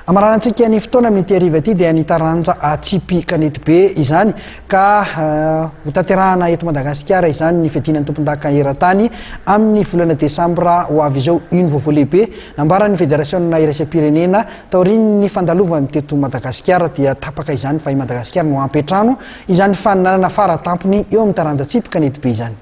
Amarantsika ny fotoana mety ariva ty dia nitaranja Tsipy Kanety be izany ka hotanterahana eto Madagasikara izany ny fiadinan'ny tompon-daka eran-tany amin'ny volana Desambra ho avy izao iny vaovao lehibe nambaran'ny Federasiona iraisam-pirenena taoriny ny fandalovany teto Madagasikara dia tapaka izany fa i Madagasikara no ampetrano izany faninanana faratampony eo amin'ny taranja Tsipy Kanety be izany.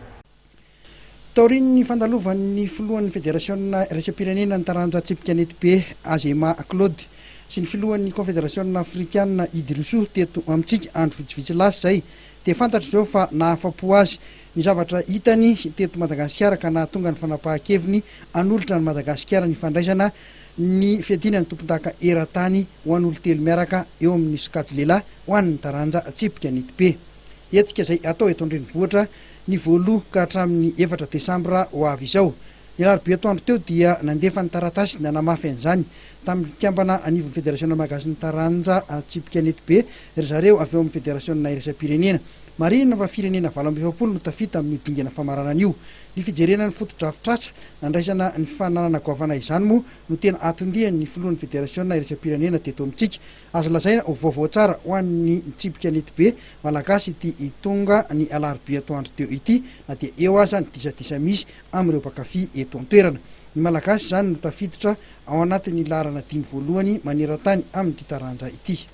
Taoriny ny fandalovan'ny filohan'ny Federasiona iraisam-pirenena ny taranja Tsipy Kanety be Azema Claude sy ny filohan'ny Confédération africaine Idrisso teto amintsika andro vitsivitsy lasa zay dia fantatro zao fa nahafapo azy ny zavatra hitany teto Madagasikara ka nahatonga ny fanapahan-keviny anolotra ny Madagasikara ny fandraisana ny fiadinan'ny tompon-daka eran-tany ho an'olo telo miaraka eo amin'ny sokajy lehilahy ho an'ny taranja Tsipy Kanety be. Etsika zay atao eto andrenivohitra ny voaloha ka hatramin'ny 4 Desambra ho avy izao. Ny alarobia atoandro teo dia nandefa ny taratasy nanamafy an'izany tamin'ny mpikambana anivon'ny Federasiona Malagasy ny taranja Tsipy Kanety be ry zareo avy eo amin'ny Federasiona iraisam-pirenena. Marina fa firenena 27 no tafita amin'ny dingana famarana an'io. Ny fijerena ny foto-drafitrasa andraisana ny fananana goavana izany moa no tena atondihan'ny filohan'ny Federasiona iraisam-pirenena teto amintsika. Azo lazaina ho vaovao tsara ho an'ny Tsipy Kanety be malagasy ity hitonga ny alarobia atoandro teo ity na dia eo aza ny disadisa misy amin'ireo mpakafy eto an-toerana. Ny malagasy zany no tafiditra ao anatin'ny larana 5 voalohany maneran-tany amin'ity taranja ity.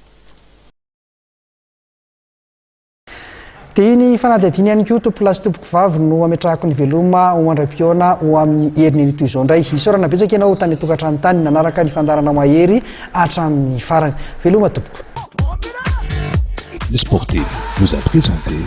Dia ny fanadihadiana ihany koa tompolasy tompoko vavy no ametrahako ny veloma ho andram-piona ho amin'ny herin'ny toy izao indray. Isaorana betsaka ianao tany tokantrano tany nanaraka ny fandarana mahery hatramin'ny farany. Veloma tompoko. Le sportif vous a présenté